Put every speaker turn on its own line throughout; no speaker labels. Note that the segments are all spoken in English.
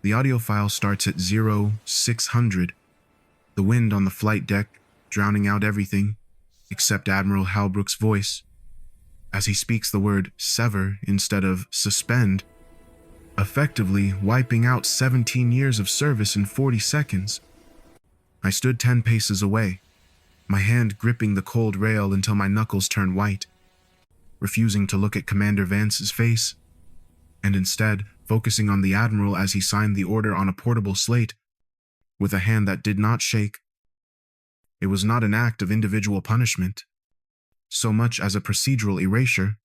The audio file starts at 0600, the wind on the flight deck drowning out everything except Admiral Halbrook's voice, as he speaks the word sever instead of suspend, effectively wiping out 17 years of service in 40 seconds. I stood 10 paces away, my hand gripping the cold rail until my knuckles turned white, refusing to look at Commander Vance's face, and instead focusing on the Admiral as he signed the order on a portable slate with a hand that did not shake. It was not an act of individual punishment, so much as a procedural erasure,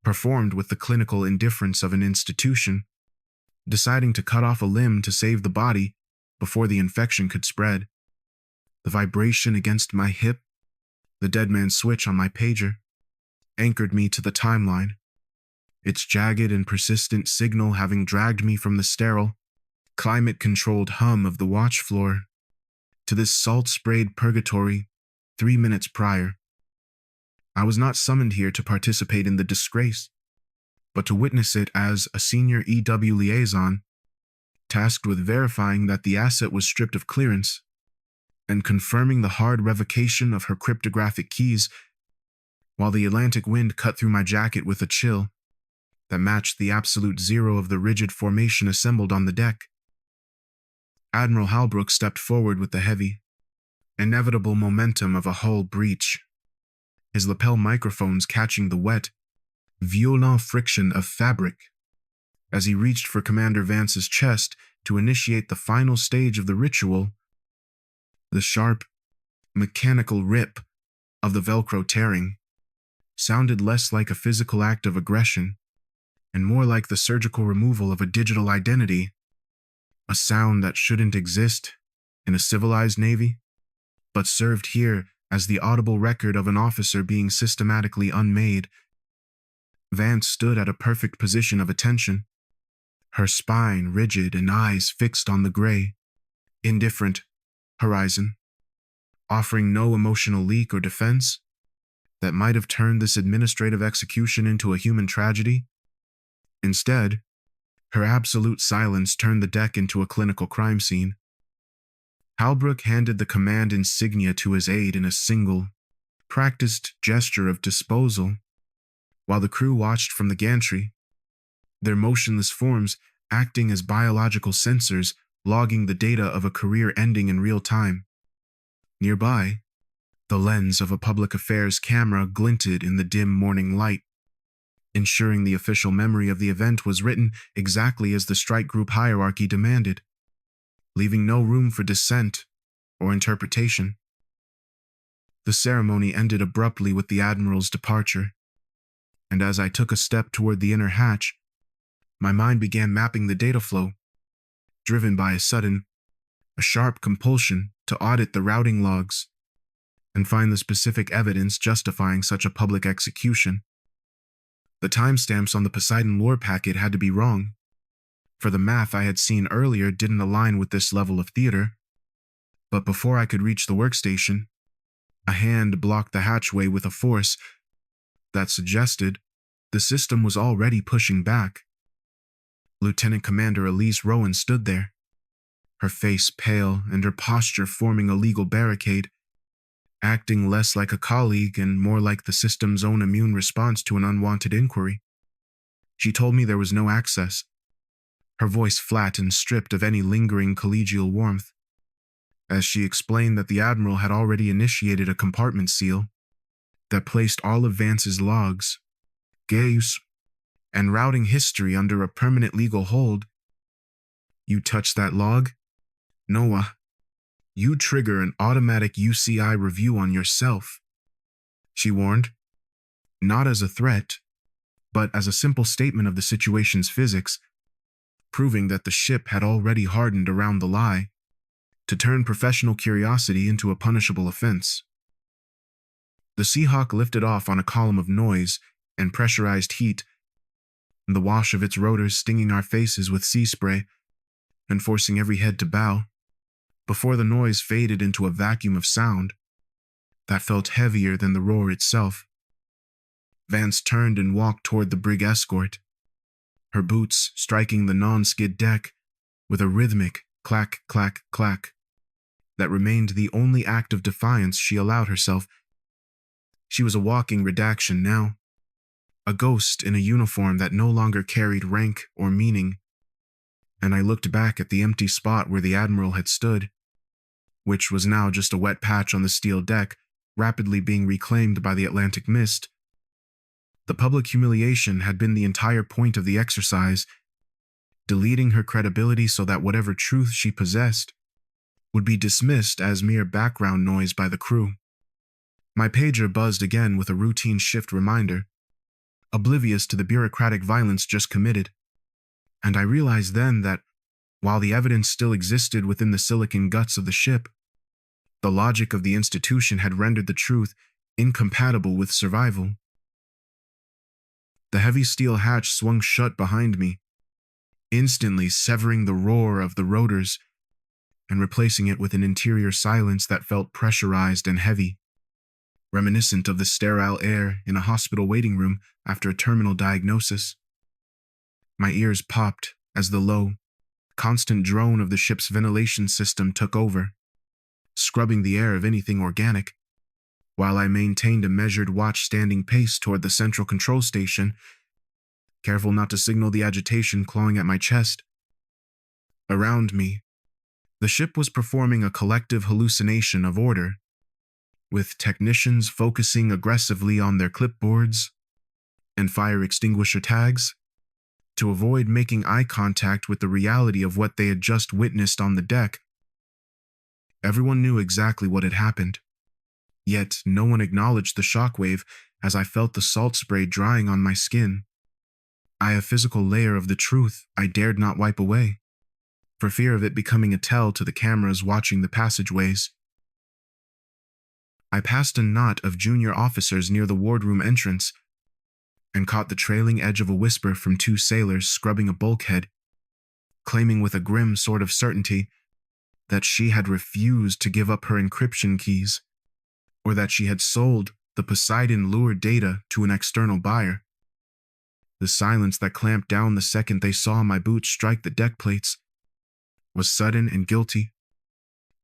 performed with the clinical indifference of an institution, deciding to cut off a limb to save the body before the infection could spread. The vibration against my hip, the dead man's switch on my pager, anchored me to the timeline, its jagged and persistent signal having dragged me from the sterile, climate-controlled hum of the watch floor to this salt-sprayed purgatory 3 minutes prior. I was not summoned here to participate in the disgrace, but to witness it as a senior EW liaison, tasked with verifying that the asset was stripped of clearance and confirming the hard revocation of her cryptographic keys, while the Atlantic wind cut through my jacket with a chill that matched the absolute zero of the rigid formation assembled on the deck. Admiral Halbrook stepped forward with the heavy, inevitable momentum of a hull breach, his lapel microphones catching the wet, violent friction of fabric as he reached for Commander Vance's chest to initiate the final stage of the ritual. The sharp, mechanical rip of the Velcro tearing sounded less like a physical act of aggression and more like the surgical removal of a digital identity, a sound that shouldn't exist in a civilized navy, but served here as the audible record of an officer being systematically unmade. Vance stood at a perfect position of attention, her spine rigid and eyes fixed on the gray, indifferent horizon, offering no emotional leak or defense that might have turned this administrative execution into a human tragedy. Instead, her absolute silence turned the deck into a clinical crime scene. Halbrook handed the command insignia to his aide in a single, practiced gesture of disposal, while the crew watched from the gantry, their motionless forms acting as biological sensors logging the data of a career ending in real time. Nearby, the lens of a public affairs camera glinted in the dim morning light, ensuring the official memory of the event was written exactly as the strike group hierarchy demanded, leaving no room for dissent or interpretation. The ceremony ended abruptly with the Admiral's departure, and as I took a step toward the inner hatch, my mind began mapping the data flow, driven by a sharp compulsion to audit the routing logs and find the specific evidence justifying such a public execution. The timestamps on the Poseidon lore packet had to be wrong, for the math I had seen earlier didn't align with this level of theater. But before I could reach the workstation, a hand blocked the hatchway with a force that suggested the system was already pushing back. Lieutenant Commander Elise Rowan stood there, her face pale and her posture forming a legal barricade, acting less like a colleague and more like the system's own immune response to an unwanted inquiry. She told me there was no access, her voice flat and stripped of any lingering collegial warmth, as she explained that the Admiral had already initiated a compartment seal that placed all of Vance's logs, gaze, and routing history under a permanent legal hold. You touch that log, Noah, you trigger an automatic UCI review on yourself, she warned, not as a threat, but as a simple statement of the situation's physics, proving that the ship had already hardened around the lie to turn professional curiosity into a punishable offense. The Seahawk lifted off on a column of noise and pressurized heat, the wash of its rotors stinging our faces with sea spray and forcing every head to bow, before the noise faded into a vacuum of sound that felt heavier than the roar itself. Vance turned and walked toward the brig escort, her boots striking the non-skid deck with a rhythmic clack, clack, clack that remained the only act of defiance she allowed herself. She was a walking redaction now, a ghost in a uniform that no longer carried rank or meaning, and I looked back at the empty spot where the Admiral had stood, which was now just a wet patch on the steel deck, rapidly being reclaimed by the Atlantic mist. The public humiliation had been the entire point of the exercise, deleting her credibility so that whatever truth she possessed would be dismissed as mere background noise by the crew. My pager buzzed again with a routine shift reminder, oblivious to the bureaucratic violence just committed, and I realized then that, while the evidence still existed within the silicon guts of the ship, the logic of the institution had rendered the truth incompatible with survival. The heavy steel hatch swung shut behind me, instantly severing the roar of the rotors and replacing it with an interior silence that felt pressurized and heavy, reminiscent of the sterile air in a hospital waiting room after a terminal diagnosis. My ears popped as the low, constant drone of the ship's ventilation system took over, scrubbing the air of anything organic, while I maintained a measured watch-standing pace toward the central control station, careful not to signal the agitation clawing at my chest. Around me, the ship was performing a collective hallucination of order, with technicians focusing aggressively on their clipboards and fire extinguisher tags to avoid making eye contact with the reality of what they had just witnessed on the deck. Everyone knew exactly what had happened, yet no one acknowledged the shockwave as I felt the salt spray drying on my skin. A physical layer of the truth I dared not wipe away, for fear of it becoming a tell to the cameras watching the passageways. I passed a knot of junior officers near the wardroom entrance and caught the trailing edge of a whisper from two sailors scrubbing a bulkhead, claiming with a grim sort of certainty that she had refused to give up her encryption keys, or that she had sold the Poseidon lure data to an external buyer. The silence that clamped down the second they saw my boots strike the deck plates was sudden and guilty,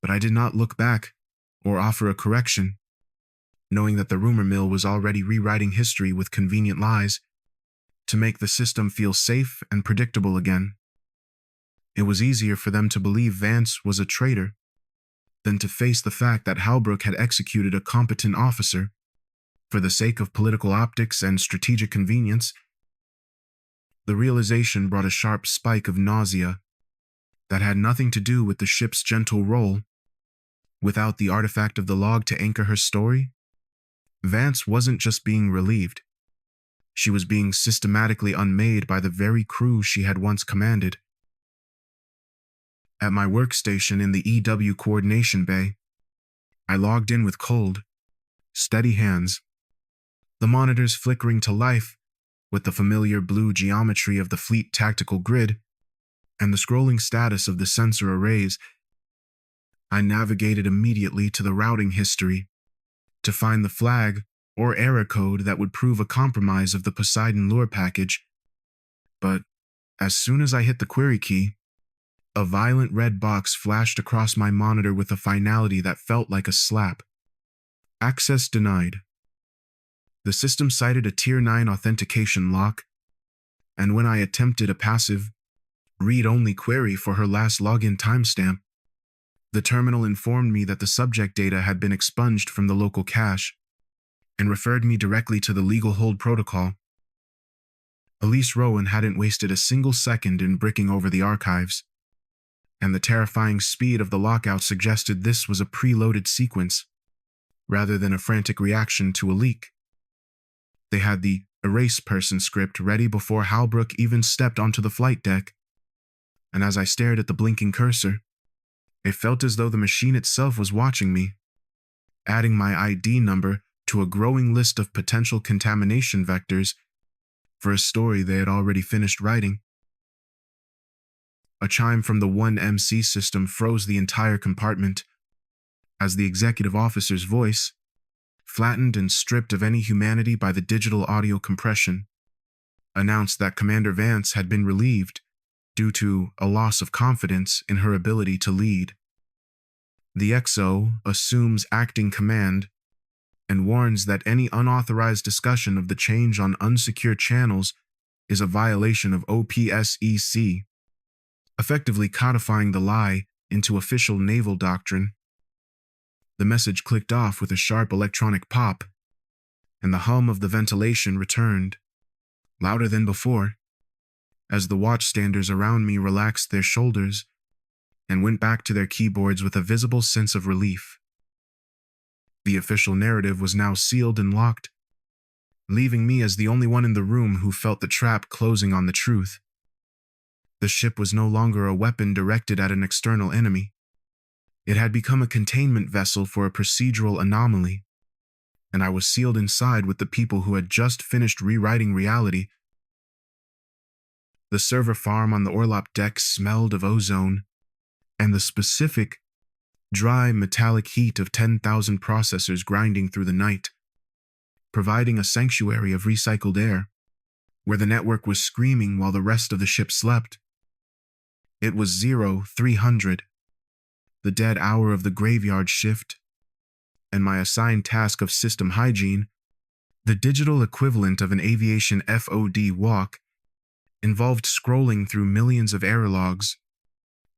but I did not look back or offer a correction, knowing that the rumor mill was already rewriting history with convenient lies to make the system feel safe and predictable again. It was easier for them to believe Vance was a traitor than to face the fact that Halbrook had executed a competent officer for the sake of political optics and strategic convenience. The realization brought a sharp spike of nausea that had nothing to do with the ship's gentle roll. Without the artifact of the log to anchor her story, Vance wasn't just being relieved. She was being systematically unmade by the very crew she had once commanded. At my workstation in the EW coordination bay, I logged in with cold, steady hands, the monitors flickering to life with the familiar blue geometry of the fleet tactical grid and the scrolling status of the sensor arrays. I navigated immediately to the routing history to find the flag or error code that would prove a compromise of the Poseidon lure package. But as soon as I hit the query key, a violent red box flashed across my monitor with a finality that felt like a slap. Access denied. The system cited a Tier-9 authentication lock, and when I attempted a passive, read-only query for her last login timestamp, the terminal informed me that the subject data had been expunged from the local cache and referred me directly to the legal hold protocol. Elise Rowan hadn't wasted a single second in bricking over the archives, and the terrifying speed of the lockout suggested this was a preloaded sequence, rather than a frantic reaction to a leak. They had the erase person script ready before Halbrook even stepped onto the flight deck, and as I stared at the blinking cursor, it felt as though the machine itself was watching me, adding my ID number to a growing list of potential contamination vectors for a story they had already finished writing. A chime from the 1MC system froze the entire compartment as the executive officer's voice, flattened and stripped of any humanity by the digital audio compression, announced that Commander Vance had been relieved due to a loss of confidence in her ability to lead. The XO assumes acting command and warns that any unauthorized discussion of the change on unsecure channels is a violation of OPSEC, effectively codifying the lie into official naval doctrine. The message clicked off with a sharp electronic pop, and the hum of the ventilation returned, louder than before, as the watchstanders around me relaxed their shoulders and went back to their keyboards with a visible sense of relief. The official narrative was now sealed and locked, leaving me as the only one in the room who felt the trap closing on the truth. The ship was no longer a weapon directed at an external enemy. It had become a containment vessel for a procedural anomaly, and I was sealed inside with the people who had just finished rewriting reality. The server farm on the Orlop deck smelled of ozone, and the specific, dry metallic heat of 10,000 processors grinding through the night, providing a sanctuary of recycled air, where the network was screaming while the rest of the ship slept. It was 0300, the dead hour of the graveyard shift, and my assigned task of system hygiene, the digital equivalent of an aviation FOD walk, involved scrolling through millions of error logs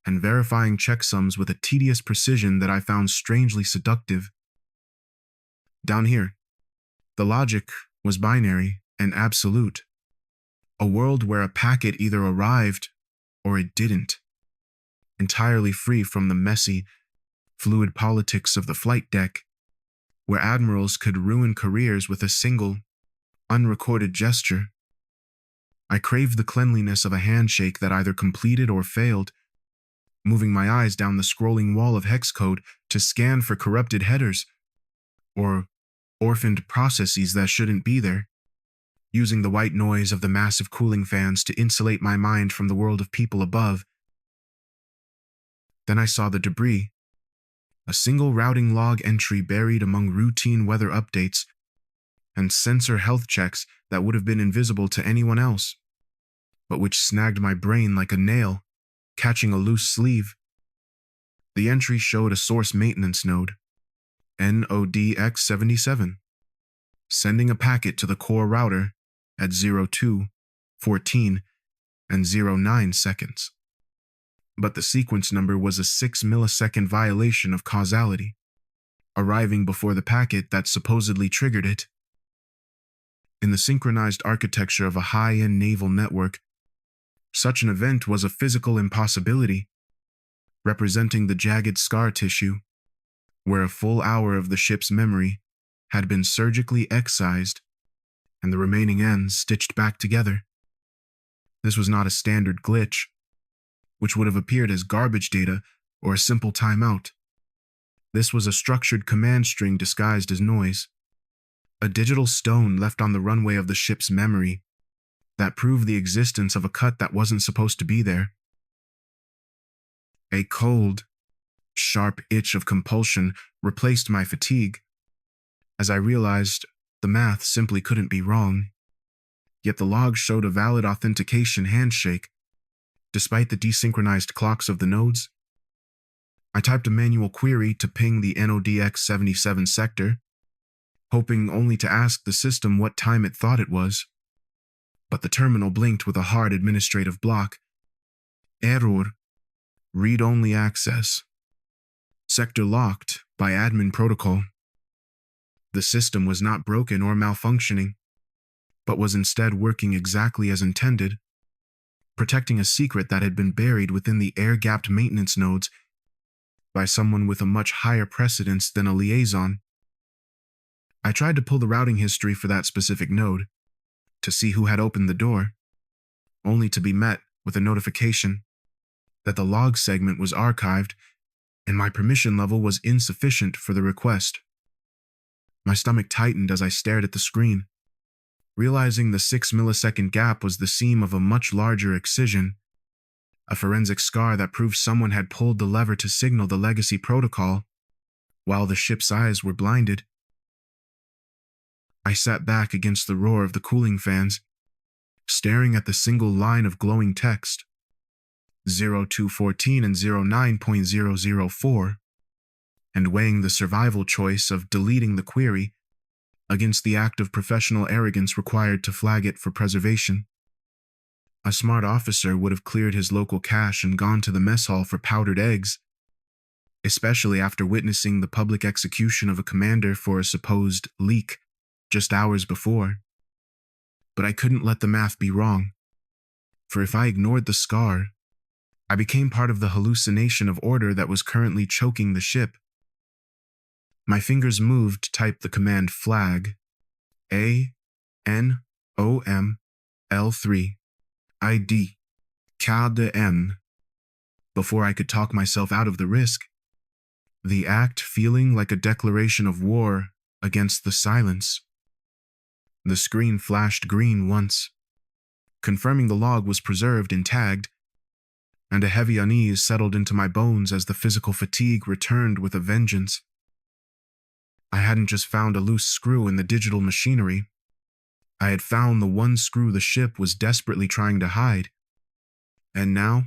and verifying checksums with a tedious precision that I found strangely seductive. Down here, the logic was binary and absolute, a world where a packet either arrived or it didn't, entirely free from the messy, fluid politics of the flight deck, where admirals could ruin careers with a single, unrecorded gesture. I craved the cleanliness of a handshake that either completed or failed, moving my eyes down the scrolling wall of hex code to scan for corrupted headers, or orphaned processes that shouldn't be there, using the white noise of the massive cooling fans to insulate my mind from the world of people above. Then I saw the debris, a single routing log entry buried among routine weather updates and sensor health checks that would have been invisible to anyone else, but which snagged my brain like a nail, catching a loose sleeve. The entry showed a source maintenance node, NODX77, sending a packet to the core router at 02, 14, and 09 seconds. But the sequence number was a 6-millisecond violation of causality, arriving before the packet that supposedly triggered it. In the synchronized architecture of a high-end naval network, such an event was a physical impossibility, representing the jagged scar tissue, where a full hour of the ship's memory had been surgically excised and the remaining ends stitched back together. This was not a standard glitch, which would have appeared as garbage data or a simple timeout. This was a structured command string disguised as noise, a digital stone left on the runway of the ship's memory that proved the existence of a cut that wasn't supposed to be there. A cold, sharp itch of compulsion replaced my fatigue, as I realized the math simply couldn't be wrong. Yet the log showed a valid authentication handshake, despite the desynchronized clocks of the nodes. I typed a manual query to ping the NODX77 sector, hoping only to ask the system what time it thought it was. But the terminal blinked with a hard administrative block. Error. Read-only access. Sector locked by admin protocol. The system was not broken or malfunctioning, but was instead working exactly as intended, protecting a secret that had been buried within the air-gapped maintenance nodes by someone with a much higher precedence than a liaison. I tried to pull the routing history for that specific node, to see who had opened the door, only to be met with a notification that the log segment was archived and my permission level was insufficient for the request. My stomach tightened as I stared at the screen, realizing the 6-millisecond gap was the seam of a much larger excision, a forensic scar that proved someone had pulled the lever to signal the legacy protocol, while the ship's eyes were blinded. I sat back against the roar of the cooling fans, staring at the single line of glowing text. 0214 and 09.004, and weighing the survival choice of deleting the query against the act of professional arrogance required to flag it for preservation. A smart officer would have cleared his local cache and gone to the mess hall for powdered eggs, especially after witnessing the public execution of a commander for a supposed leak just hours before. But I couldn't let the math be wrong, for if I ignored the scar, I became part of the hallucination of order that was currently choking the ship. My fingers moved to type the command flag, ANOML3, ID, KDN, before I could talk myself out of the risk, the act feeling like a declaration of war against the silence. The screen flashed green once, confirming the log was preserved and tagged, and a heavy unease settled into my bones as the physical fatigue returned with a vengeance. I hadn't just found a loose screw in the digital machinery. I had found the one screw the ship was desperately trying to hide. And now,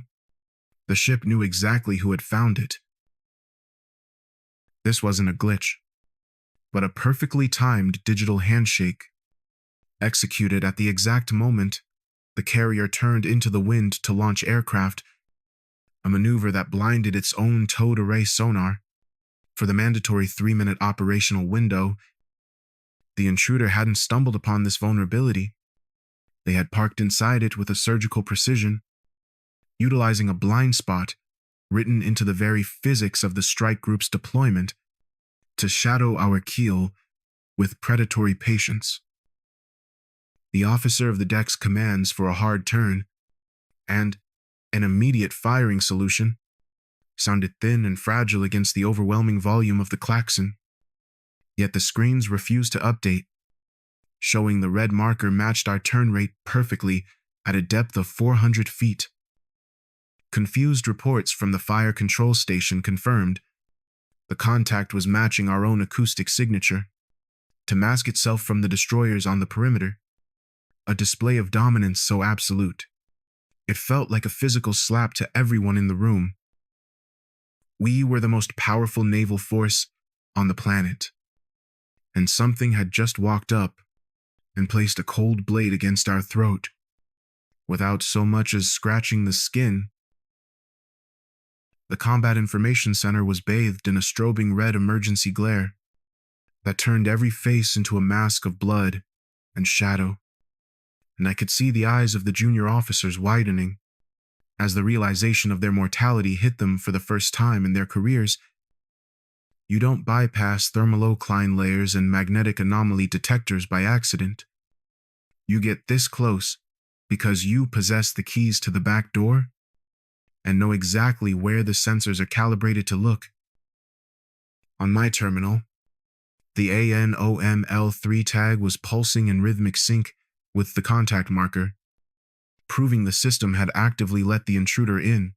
the ship knew exactly who had found it. This wasn't a glitch, but a perfectly timed digital handshake, executed at the exact moment the carrier turned into the wind to launch aircraft, a maneuver that blinded its own towed array sonar. For the mandatory 3-minute operational window, the intruder hadn't stumbled upon this vulnerability. They had parked inside it with a surgical precision, utilizing a blind spot written into the very physics of the strike group's deployment to shadow our keel with predatory patience. The officer of the deck's commands for a hard turn and an immediate firing solution sounded thin and fragile against the overwhelming volume of the klaxon. Yet the screens refused to update, showing the red marker matched our turn rate perfectly at a depth of 400 feet. Confused reports from the fire control station confirmed the contact was matching our own acoustic signature to mask itself from the destroyers on the perimeter, a display of dominance so absolute. It felt like a physical slap to everyone in the room. We were the most powerful naval force on the planet, and something had just walked up and placed a cold blade against our throat, without so much as scratching the skin. The Combat Information Center was bathed in a strobing red emergency glare that turned every face into a mask of blood and shadow, and I could see the eyes of the junior officers widening as the realization of their mortality hit them for the first time in their careers. You don't bypass thermalocline layers and magnetic anomaly detectors by accident. You get this close because you possess the keys to the back door and know exactly where the sensors are calibrated to look. On my terminal, the ANOML3 tag was pulsing in rhythmic sync with the contact marker, proving the system had actively let the intruder in.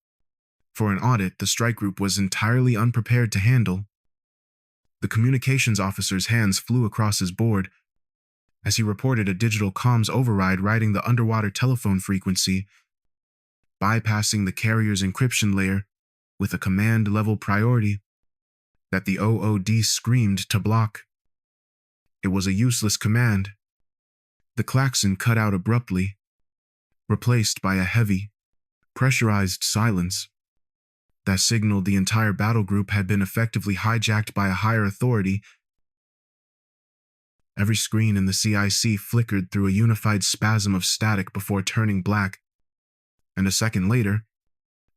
For an audit the strike group was entirely unprepared to handle. The communications officer's hands flew across his board as he reported a digital comms override riding the underwater telephone frequency, bypassing the carrier's encryption layer with a command-level priority that the OOD screamed to block. It was a useless command. The klaxon cut out abruptly, replaced by a heavy, pressurized silence that signaled the entire battle group had been effectively hijacked by a higher authority. Every screen in the CIC flickered through a unified spasm of static before turning black, and a second later,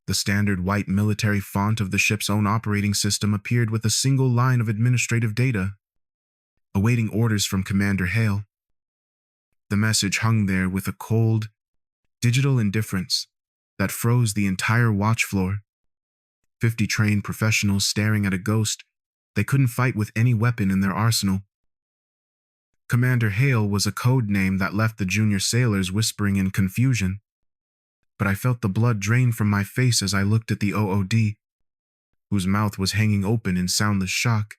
the standard white military font of the ship's own operating system appeared with a single line of administrative data, awaiting orders from Commander Hale. The message hung there with a cold, digital indifference that froze the entire watch floor. 50 trained professionals staring at a ghost they couldn't fight with any weapon in their arsenal. Commander Hale was a code name that left the junior sailors whispering in confusion, but I felt the blood drain from my face as I looked at the OOD, whose mouth was hanging open in soundless shock.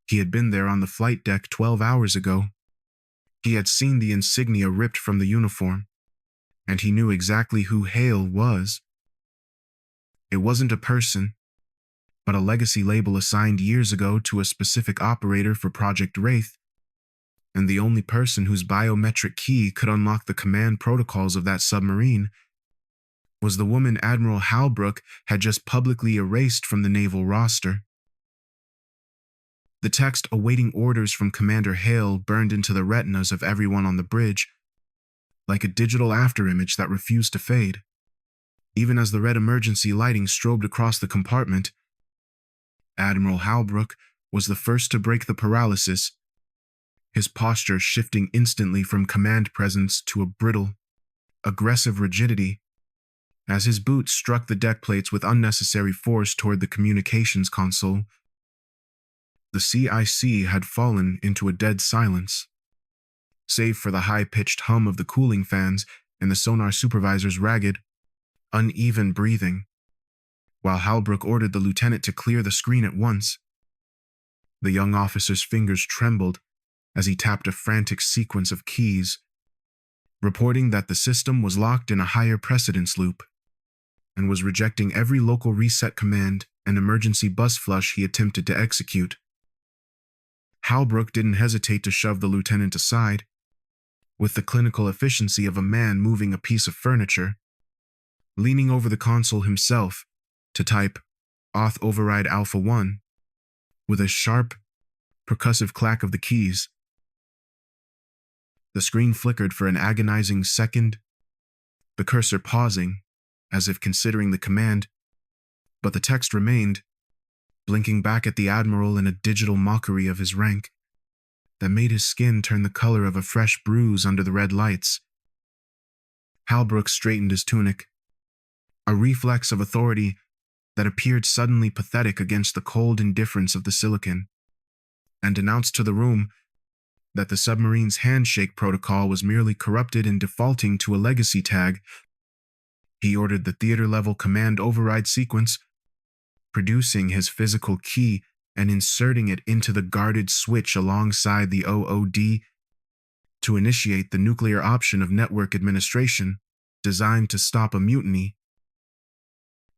He had been there on the flight deck 12 hours ago. He had seen the insignia ripped from the uniform, and he knew exactly who Hale was. It wasn't a person, but a legacy label assigned years ago to a specific operator for Project Wraith, and the only person whose biometric key could unlock the command protocols of that submarine was the woman Admiral Halbrook had just publicly erased from the naval roster. The text awaiting orders from Commander Hale burned into the retinas of everyone on the bridge, like a digital afterimage that refused to fade. Even as the red emergency lighting strobed across the compartment, Admiral Halbrook was the first to break the paralysis, his posture shifting instantly from command presence to a brittle, aggressive rigidity as his boots struck the deck plates with unnecessary force toward the communications console. The CIC had fallen into a dead silence, save for the high-pitched hum of the cooling fans and the sonar supervisor's ragged, uneven breathing, while Halbrook ordered the lieutenant to clear the screen at once. The young officer's fingers trembled as he tapped a frantic sequence of keys, reporting that the system was locked in a higher precedence loop and was rejecting every local reset command and emergency bus flush he attempted to execute. Halbrook didn't hesitate to shove the lieutenant aside, with the clinical efficiency of a man moving a piece of furniture, leaning over the console himself to type Auth Override Alpha 1 with a sharp, percussive clack of the keys. The screen flickered for an agonizing second, the cursor pausing, as if considering the command, but the text remained, blinking back at the Admiral in a digital mockery of his rank that made his skin turn the color of a fresh bruise under the red lights. Halbrook straightened his tunic, a reflex of authority that appeared suddenly pathetic against the cold indifference of the silicon, and announced to the room that the submarine's handshake protocol was merely corrupted and defaulting to a legacy tag. He ordered the theater-level command override sequence, producing his physical key and inserting it into the guarded switch alongside the OOD to initiate the nuclear option of network administration designed to stop a mutiny.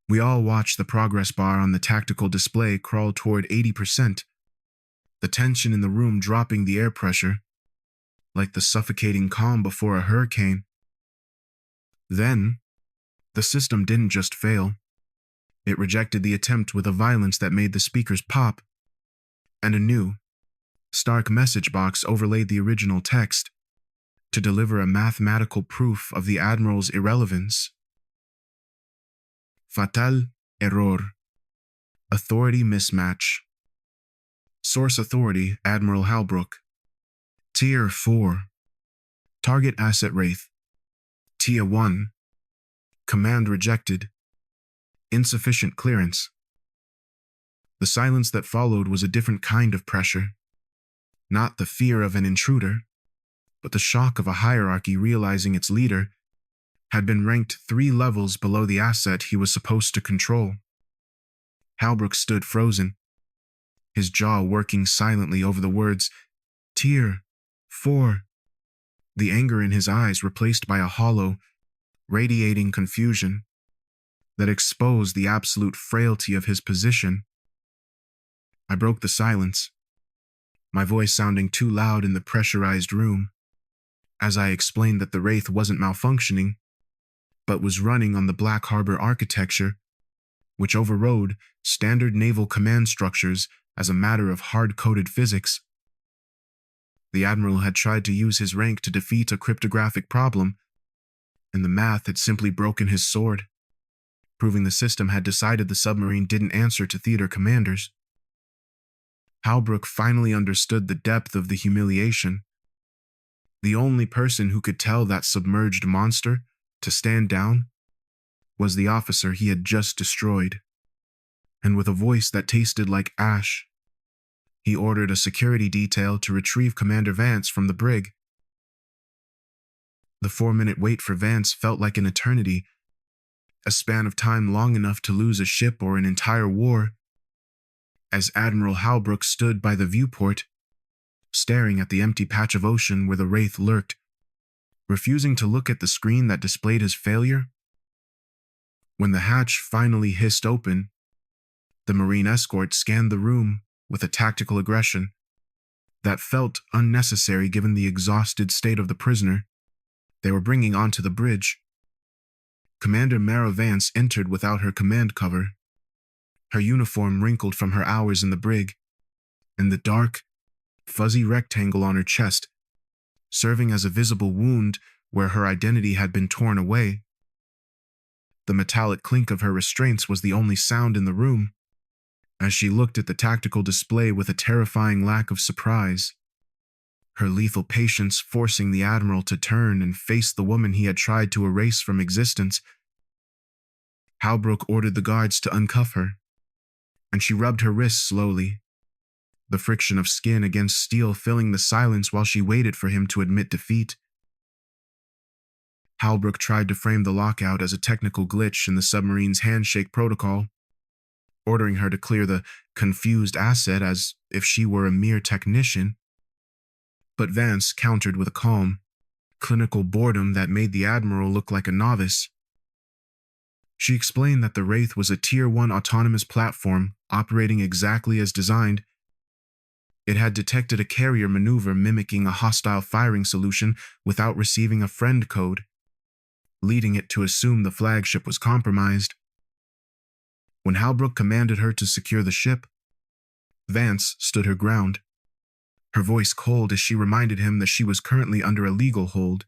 We all watched the progress bar on the tactical display crawl toward 80%, the tension in the room dropping the air pressure, like the suffocating calm before a hurricane. Then, the system didn't just fail. It rejected the attempt with a violence that made the speakers pop, and a new, stark message box overlaid the original text to deliver a mathematical proof of the Admiral's irrelevance. Fatal error. Authority mismatch. Source authority Admiral Halbrook. Tier 4. Target asset Wraith. Tier 1. Command rejected. Insufficient clearance. The silence that followed was a different kind of pressure. Not the fear of an intruder, but the shock of a hierarchy realizing its leader had been ranked 3 levels below the asset he was supposed to control. Halbrook stood frozen, his jaw working silently over the words, Tier 4. The anger in his eyes replaced by a hollow, radiating confusion that exposed the absolute frailty of his position. I broke the silence, my voice sounding too loud in the pressurized room, as I explained that the Wraith wasn't malfunctioning, but was running on the Black Harbor architecture, which overrode standard naval command structures as a matter of hard-coded physics. The Admiral had tried to use his rank to defeat a cryptographic problem, and the math had simply broken his sword, proving the system had decided the submarine didn't answer to theater commanders. Halbrook finally understood the depth of the humiliation. The only person who could tell that submerged monster to stand down was the officer he had just destroyed, and with a voice that tasted like ash, he ordered a security detail to retrieve Commander Vance from the brig. The 4-minute wait for Vance felt like an eternity, a span of time long enough to lose a ship or an entire war, as Admiral Halbrook stood by the viewport, staring at the empty patch of ocean where the Wraith lurked, refusing to look at the screen that displayed his failure. When the hatch finally hissed open, the Marine escort scanned the room with a tactical aggression that felt unnecessary given the exhausted state of the prisoner they were bringing onto the bridge. Commander Mara Vance entered without her command cover, her uniform wrinkled from her hours in the brig, and the dark, fuzzy rectangle on her chest serving as a visible wound where her identity had been torn away. The metallic clink of her restraints was the only sound in the room, as she looked at the tactical display with a terrifying lack of surprise, her lethal patience forcing the Admiral to turn and face the woman he had tried to erase from existence. Halbrook ordered the guards to uncuff her, and she rubbed her wrists slowly, the friction of skin against steel filling the silence while she waited for him to admit defeat. Halbrook tried to frame the lockout as a technical glitch in the submarine's handshake protocol, ordering her to clear the confused asset as if she were a mere technician. But Vance countered with a calm, clinical boredom that made the Admiral look like a novice. She explained that the Wraith was a Tier-1 autonomous platform operating exactly as designed. It had detected a carrier maneuver mimicking a hostile firing solution without receiving a friend code, leading it to assume the flagship was compromised. When Halbrook commanded her to secure the ship, Vance stood her ground, her voice cold as she reminded him that she was currently under a legal hold,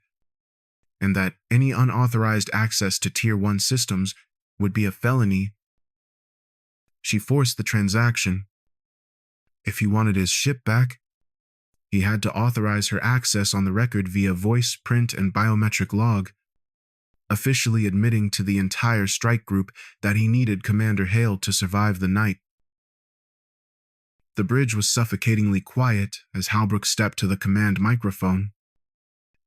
and that any unauthorized access to Tier-1 systems would be a felony. She forced the transaction. If he wanted his ship back, he had to authorize her access on the record via voice, print, and biometric log, officially admitting to the entire strike group that he needed Commander Hale to survive the night. The bridge was suffocatingly quiet as Halbrook stepped to the command microphone.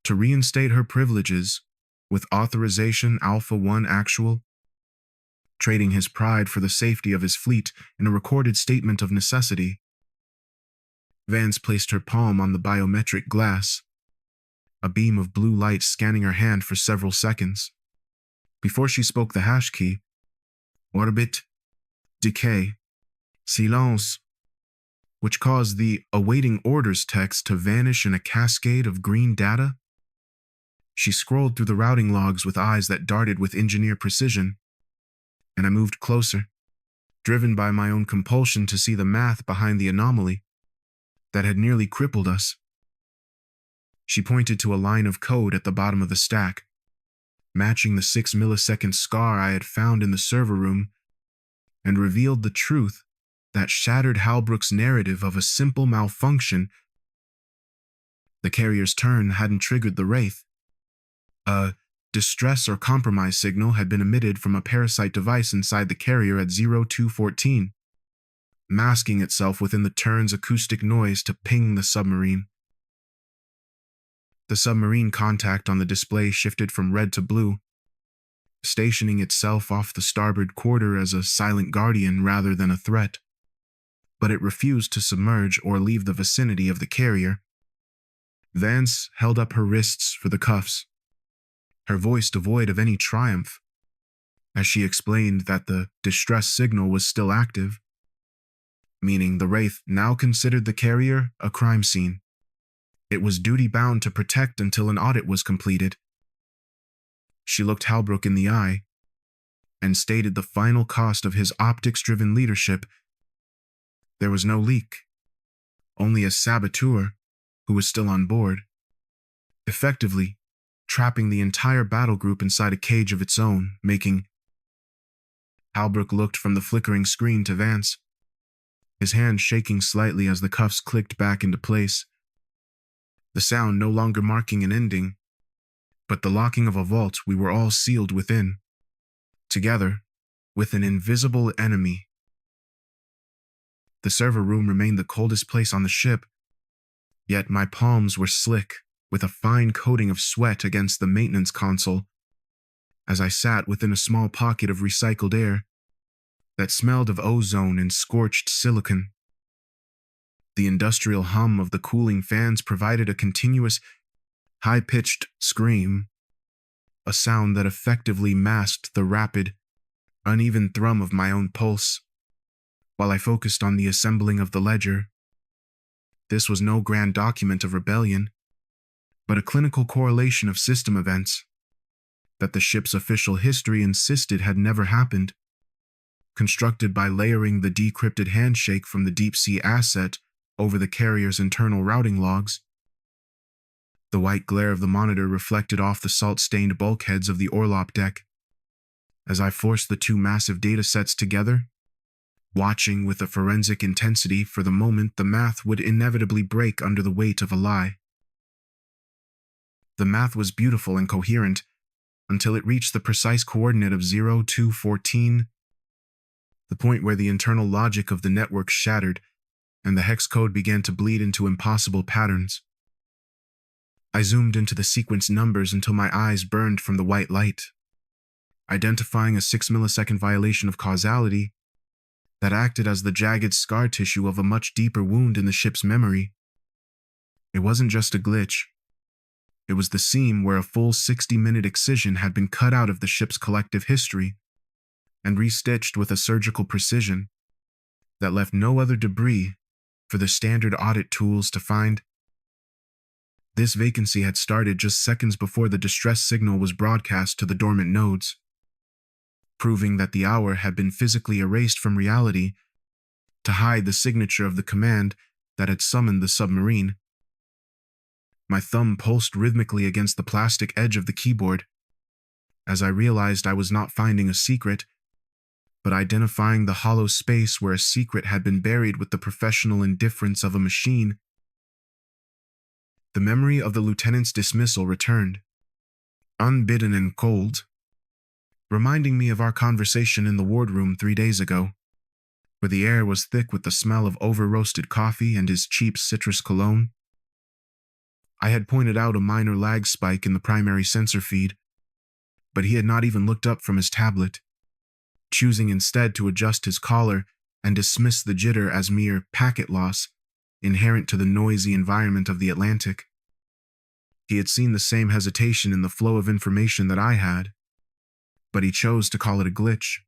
To reinstate her privileges, with authorization Alpha 1 actual, trading his pride for the safety of his fleet in a recorded statement of necessity. Vance placed her palm on the biometric glass, a beam of blue light scanning her hand for several seconds. Before she spoke the hash key, orbit, decay, silence, which caused the awaiting orders text to vanish in a cascade of green data. She scrolled through the routing logs with eyes that darted with engineer precision, and I moved closer, driven by my own compulsion to see the math behind the anomaly that had nearly crippled us. She pointed to a line of code at the bottom of the stack, matching the 6-millisecond scar I had found in the server room, and revealed the truth that shattered Halbrook's narrative of a simple malfunction. The carrier's turn hadn't triggered the Wraith. A distress or compromise signal had been emitted from a Parasite device inside the carrier at 0214, masking itself within the turn's acoustic noise to ping the submarine. The submarine contact on the display shifted from red to blue, stationing itself off the starboard quarter as a silent guardian rather than a threat. But it refused to submerge or leave the vicinity of the carrier. Vance held up her wrists for the cuffs, her voice devoid of any triumph, as she explained that the distress signal was still active, meaning the Wraith now considered the carrier a crime scene. It was duty-bound to protect until an audit was completed. She looked Halbrook in the eye and stated the final cost of his optics-driven leadership. There was no leak, only a saboteur who was still on board, effectively trapping the entire battle group inside a cage of its own, making... Halbrook looked from the flickering screen to Vance, his hand shaking slightly as the cuffs clicked back into place, the sound no longer marking an ending, but the locking of a vault we were all sealed within, together with an invisible enemy. The server room remained the coldest place on the ship, yet my palms were slick with a fine coating of sweat against the maintenance console as I sat within a small pocket of recycled air that smelled of ozone and scorched silicon. The industrial hum of the cooling fans provided a continuous, high-pitched scream, a sound that effectively masked the rapid, uneven thrum of my own pulse, while I focused on the assembling of the ledger. This was no grand document of rebellion, but a clinical correlation of system events that the ship's official history insisted had never happened, constructed by layering the decrypted handshake from the deep-sea asset over the carrier's internal routing logs. The white glare of the monitor reflected off the salt-stained bulkheads of the orlop deck. As I forced the two massive datasets together, watching with a forensic intensity for the moment the math would inevitably break under the weight of a lie. The math was beautiful and coherent until it reached the precise coordinate of 0214, the point where the internal logic of the network shattered and the hex code began to bleed into impossible patterns. I zoomed into the sequence numbers until my eyes burned from the white light, identifying a 6-millisecond violation of causality that acted as the jagged scar tissue of a much deeper wound in the ship's memory. It wasn't just a glitch. It was the seam where a full 60-minute excision had been cut out of the ship's collective history and restitched with a surgical precision that left no other debris for the standard audit tools to find. This vacancy had started just seconds before the distress signal was broadcast to the dormant nodes, proving that the hour had been physically erased from reality to hide the signature of the command that had summoned the submarine. My thumb pulsed rhythmically against the plastic edge of the keyboard as I realized I was not finding a secret, but identifying the hollow space where a secret had been buried with the professional indifference of a machine. The memory of the lieutenant's dismissal returned, unbidden and cold, reminding me of our conversation in the wardroom 3 days ago, where the air was thick with the smell of over-roasted coffee and his cheap citrus cologne. I had pointed out a minor lag spike in the primary sensor feed, but he had not even looked up from his tablet, choosing instead to adjust his collar and dismiss the jitter as mere packet loss inherent to the noisy environment of the Atlantic. He had seen the same hesitation in the flow of information that I had, but he chose to call it a glitch,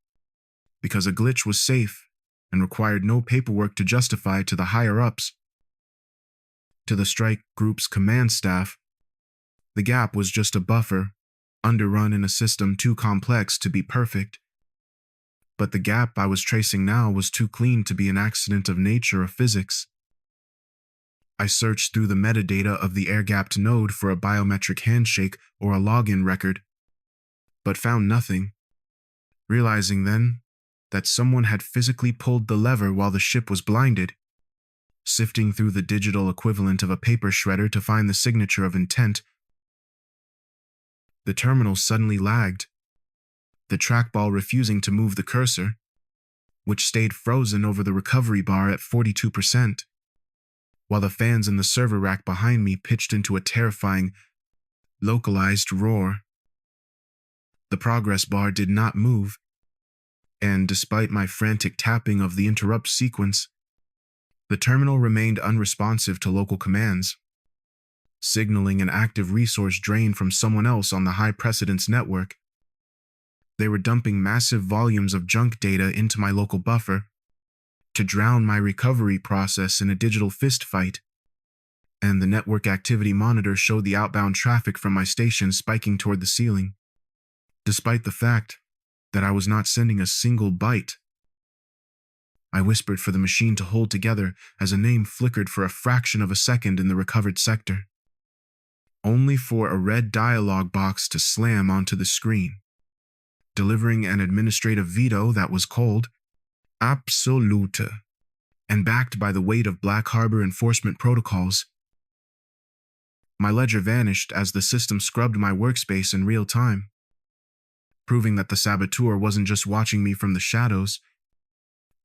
because a glitch was safe and required no paperwork to justify to the higher-ups. To the strike group's command staff, the gap was just a buffer, underrun in a system too complex to be perfect. But the gap I was tracing now was too clean to be an accident of nature or physics. I searched through the metadata of the air-gapped node for a biometric handshake or a login record, but found nothing, realizing then that someone had physically pulled the lever while the ship was blinded, sifting through the digital equivalent of a paper shredder to find the signature of intent. The terminal suddenly lagged, the trackball refusing to move the cursor, which stayed frozen over the recovery bar at 42%, while the fans in the server rack behind me pitched into a terrifying, localized roar. The progress bar did not move, and despite my frantic tapping of the interrupt sequence, the terminal remained unresponsive to local commands, signaling an active resource drain from someone else on the high-precedence network. They were dumping massive volumes of junk data into my local buffer to drown my recovery process in a digital fistfight, and the network activity monitor showed the outbound traffic from my station spiking toward the ceiling, despite the fact that I was not sending a single byte. I whispered for the machine to hold together as a name flickered for a fraction of a second in the recovered sector, only for a red dialog box to slam onto the screen, delivering an administrative veto that was cold, absolute, and backed by the weight of Black Harbor enforcement protocols. My ledger vanished as the system scrubbed my workspace in real time, proving that the saboteur wasn't just watching me from the shadows.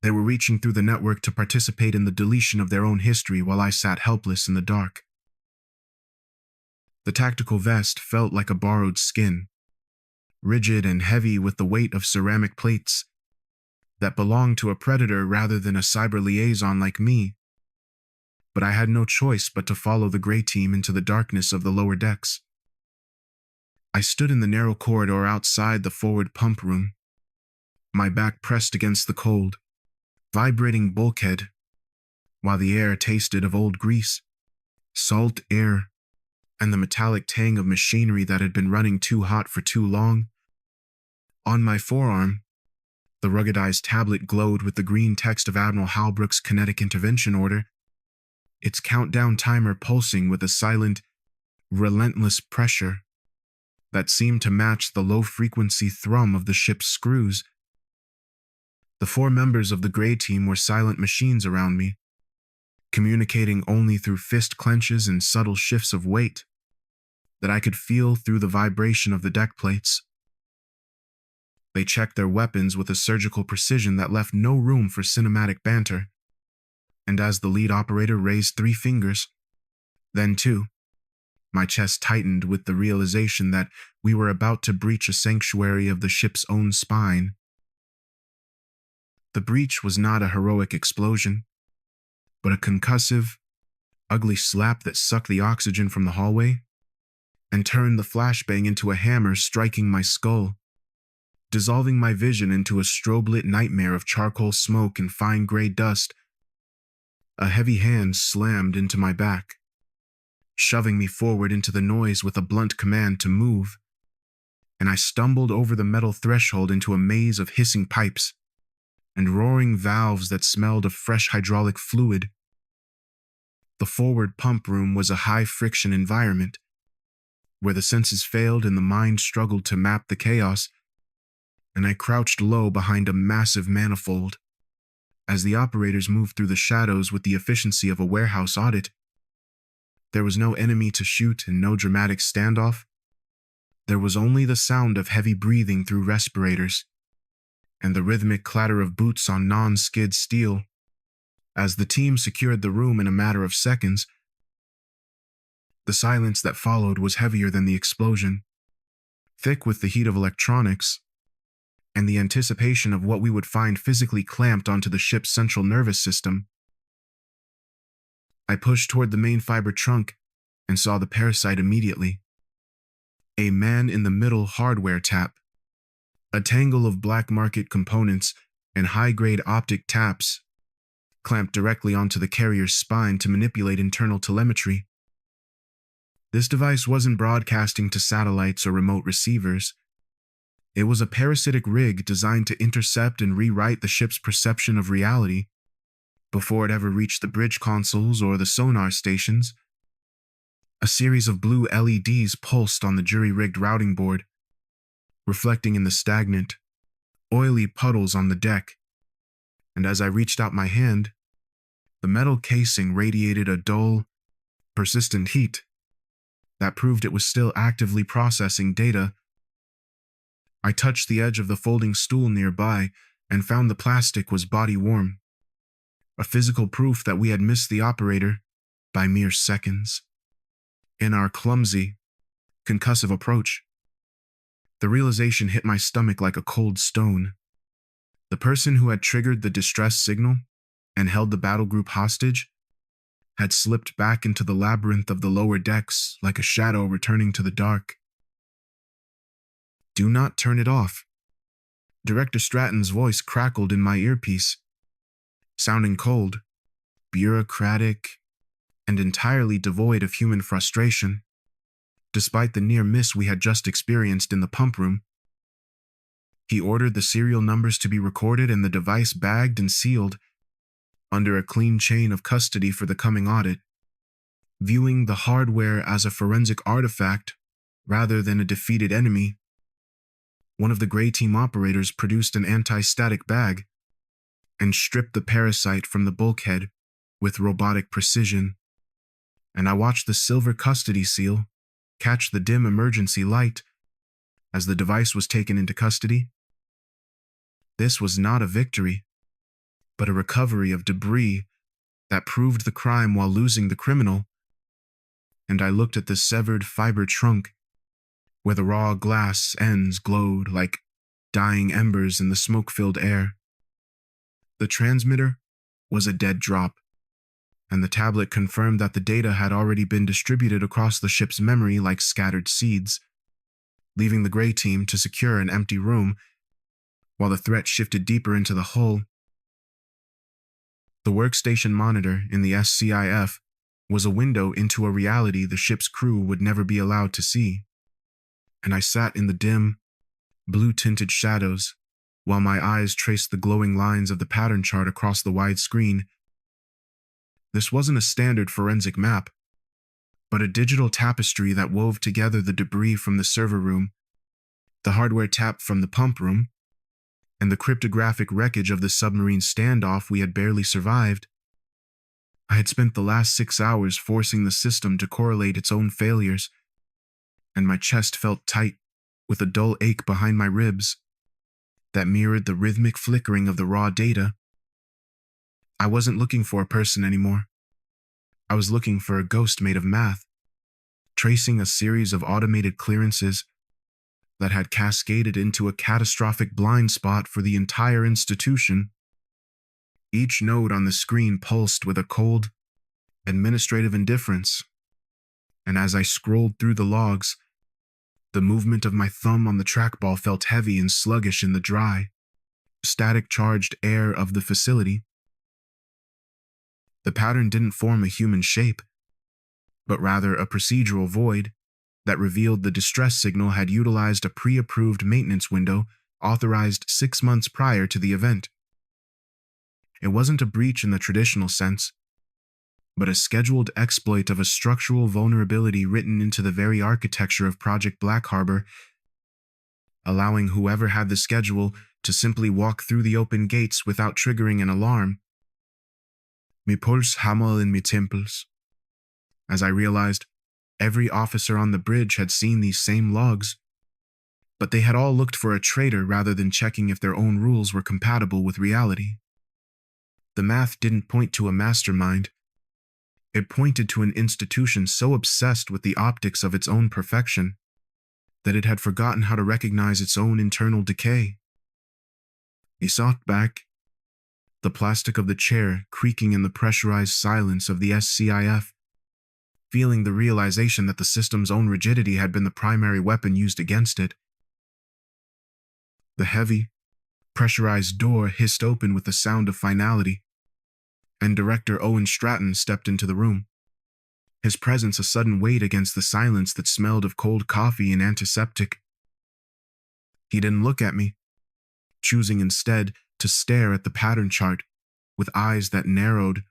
They were reaching through the network to participate in the deletion of their own history while I sat helpless in the dark. The tactical vest felt like a borrowed skin, rigid and heavy with the weight of ceramic plates that belonged to a predator rather than a cyber liaison like me. But I had no choice but to follow the gray team into the darkness of the lower decks. I stood in the narrow corridor outside the forward pump room, my back pressed against the cold, vibrating bulkhead, while the air tasted of old grease, salt air, and the metallic tang of machinery that had been running too hot for too long. On my forearm, the ruggedized tablet glowed with the green text of Admiral Halbrook's kinetic intervention order, its countdown timer pulsing with a silent, relentless pressure that seemed to match the low-frequency thrum of the ship's screws. The 4 members of the Grey Team were silent machines around me, communicating only through fist clenches and subtle shifts of weight that I could feel through the vibration of the deck plates. They checked their weapons with a surgical precision that left no room for cinematic banter, and as the lead operator raised 3 fingers, then 2, my chest tightened with the realization that we were about to breach a sanctuary of the ship's own spine. The breach was not a heroic explosion, but a concussive, ugly slap that sucked the oxygen from the hallway and turned the flashbang into a hammer striking my skull, dissolving my vision into a strobe-lit nightmare of charcoal smoke and fine gray dust. A heavy hand slammed into my back, shoving me forward into the noise with a blunt command to move, and I stumbled over the metal threshold into a maze of hissing pipes and roaring valves that smelled of fresh hydraulic fluid. The forward pump room was a high-friction environment, where the senses failed and the mind struggled to map the chaos, and I crouched low behind a massive manifold as the operators moved through the shadows with the efficiency of a warehouse audit. There was no enemy to shoot and no dramatic standoff. There was only the sound of heavy breathing through respirators and the rhythmic clatter of boots on non-skid steel. As the team secured the room in a matter of seconds, the silence that followed was heavier than the explosion, thick with the heat of electronics and the anticipation of what we would find physically clamped onto the ship's central nervous system. I pushed toward the main fiber trunk and saw the Parasite immediately. A man-in-the-middle hardware tap, a tangle of black market components and high-grade optic taps clamped directly onto the carrier's spine to manipulate internal telemetry. This device wasn't broadcasting to satellites or remote receivers. It was a parasitic rig designed to intercept and rewrite the ship's perception of reality before it ever reached the bridge consoles or the sonar stations. A series of blue LEDs pulsed on the jury-rigged routing board, reflecting in the stagnant, oily puddles on the deck, and as I reached out my hand, the metal casing radiated a dull, persistent heat that proved it was still actively processing data. I touched the edge of the folding stool nearby and found the plastic was body warm, a physical proof that we had missed the operator by mere seconds. In our clumsy, concussive approach, the realization hit my stomach like a cold stone. The person who had triggered the distress signal and held the battle group hostage had slipped back into the labyrinth of the lower decks like a shadow returning to the dark. "Do not turn it off." Director Stratton's voice crackled in my earpiece, sounding cold, bureaucratic, and entirely devoid of human frustration, despite the near miss we had just experienced in the pump room. He ordered the serial numbers to be recorded and the device bagged and sealed under a clean chain of custody for the coming audit, viewing the hardware as a forensic artifact rather than a defeated enemy. One of the Grey Team operators produced an anti-static bag and stripped the Parasite from the bulkhead with robotic precision, and I watched the silver custody seal catch the dim emergency light as the device was taken into custody. This was not a victory, but a recovery of debris that proved the crime while losing the criminal, and I looked at the severed fiber trunk, where the raw glass ends glowed like dying embers in the smoke-filled air. The transmitter was a dead drop, and the tablet confirmed that the data had already been distributed across the ship's memory like scattered seeds, leaving the Grey Team to secure an empty room while the threat shifted deeper into the hull. The workstation monitor in the SCIF was a window into a reality the ship's crew would never be allowed to see, and I sat in the dim, blue-tinted shadows while my eyes traced the glowing lines of the pattern chart across the wide screen. This wasn't a standard forensic map, but a digital tapestry that wove together the debris from the server room, the hardware tap from the pump room, and the cryptographic wreckage of the submarine standoff we had barely survived. I had spent the last 6 hours forcing the system to correlate its own failures, and my chest felt tight with a dull ache behind my ribs that mirrored the rhythmic flickering of the raw data. I wasn't looking for a person anymore. I was looking for a ghost made of math, tracing a series of automated clearances that had cascaded into a catastrophic blind spot for the entire institution. Each node on the screen pulsed with a cold, administrative indifference, and as I scrolled through the logs, the movement of my thumb on the trackball felt heavy and sluggish in the dry, static-charged air of the facility. The pattern didn't form a human shape, but rather a procedural void that revealed the distress signal had utilized a pre-approved maintenance window authorized 6 months prior to the event. It wasn't a breach in the traditional sense, but a scheduled exploit of a structural vulnerability written into the very architecture of Project Black Harbor, allowing whoever had the schedule to simply walk through the open gates without triggering an alarm. Mi puls hammer in mi temples. As I realized, every officer on the bridge had seen these same logs, but they had all looked for a traitor rather than checking if their own rules were compatible with reality. The math didn't point to a mastermind. It pointed to an institution so obsessed with the optics of its own perfection that it had forgotten how to recognize its own internal decay. He sat back, the plastic of the chair creaking in the pressurized silence of the SCIF, feeling the realization that the system's own rigidity had been the primary weapon used against it. The heavy, pressurized door hissed open with the sound of finality, and Director Owen Stratton stepped into the room, his presence a sudden weight against the silence that smelled of cold coffee and antiseptic. He didn't look at me, choosing instead to stare at the pattern chart with eyes that narrowed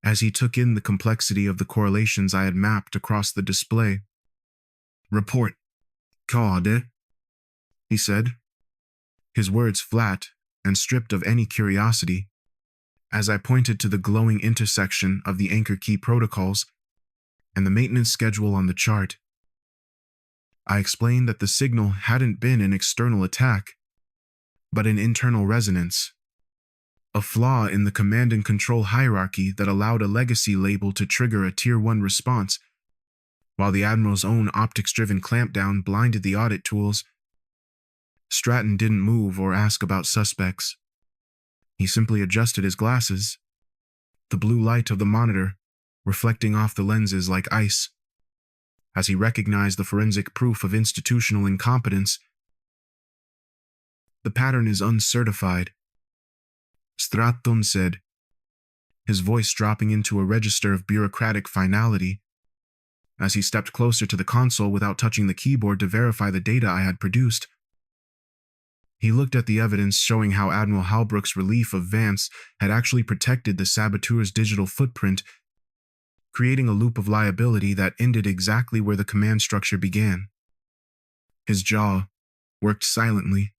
as he took in the complexity of the correlations I had mapped across the display. "Report. Cade," he said, his words flat and stripped of any curiosity, as I pointed to the glowing intersection of the anchor key protocols and the maintenance schedule on the chart. I explained that the signal hadn't been an external attack, but an internal resonance, a flaw in the command and control hierarchy that allowed a legacy label to trigger a Tier-1 response, while the Admiral's own optics-driven clampdown blinded the audit tools. Stratton didn't move or ask about suspects. He simply adjusted his glasses, the blue light of the monitor reflecting off the lenses like ice, as he recognized the forensic proof of institutional incompetence. "The pattern is uncertified," Stratton said, his voice dropping into a register of bureaucratic finality, as he stepped closer to the console without touching the keyboard to verify the data I had produced. He looked at the evidence showing how Admiral Halbrook's relief of Vance had actually protected the saboteur's digital footprint, creating a loop of liability that ended exactly where the command structure began. His jaw worked silently,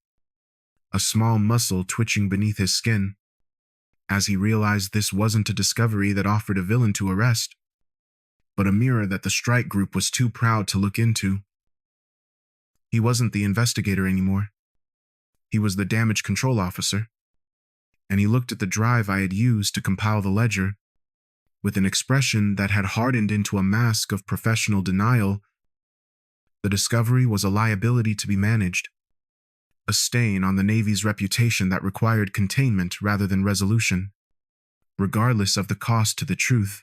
a small muscle twitching beneath his skin, as he realized this wasn't a discovery that offered a villain to arrest, but a mirror that the strike group was too proud to look into. He wasn't the investigator anymore. He was the damage control officer, and he looked at the drive I had used to compile the ledger with an expression that had hardened into a mask of professional denial. The discovery was a liability to be managed, a stain on the Navy's reputation that required containment rather than resolution, regardless of the cost to the truth.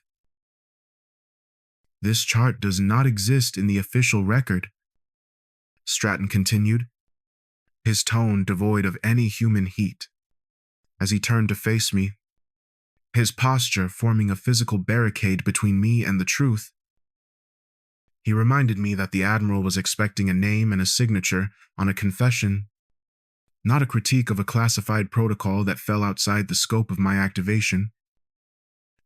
"This chart does not exist in the official record," Stratton continued, his tone devoid of any human heat. As he turned to face me, his posture forming a physical barricade between me and the truth, he reminded me that the Admiral was expecting a name and a signature on a confession, not a critique of a classified protocol that fell outside the scope of my activation.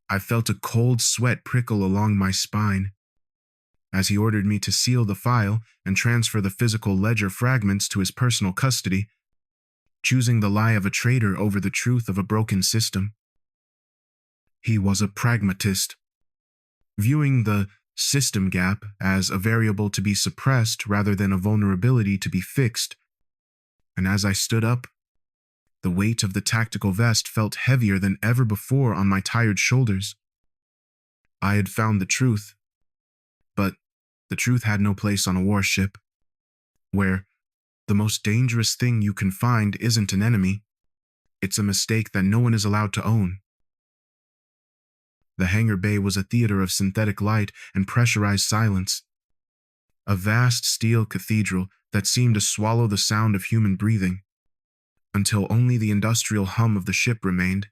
I felt a cold sweat prickle along my spine as he ordered me to seal the file and transfer the physical ledger fragments to his personal custody, choosing the lie of a traitor over the truth of a broken system. He was a pragmatist, viewing the system gap as a variable to be suppressed rather than a vulnerability to be fixed. And as I stood up, the weight of the tactical vest felt heavier than ever before on my tired shoulders. I had found the truth, but the truth had no place on a warship, where the most dangerous thing you can find isn't an enemy, it's a mistake that no one is allowed to own. The hangar bay was a theater of synthetic light and pressurized silence, a vast steel cathedral that seemed to swallow the sound of human breathing, until only the industrial hum of the ship remained.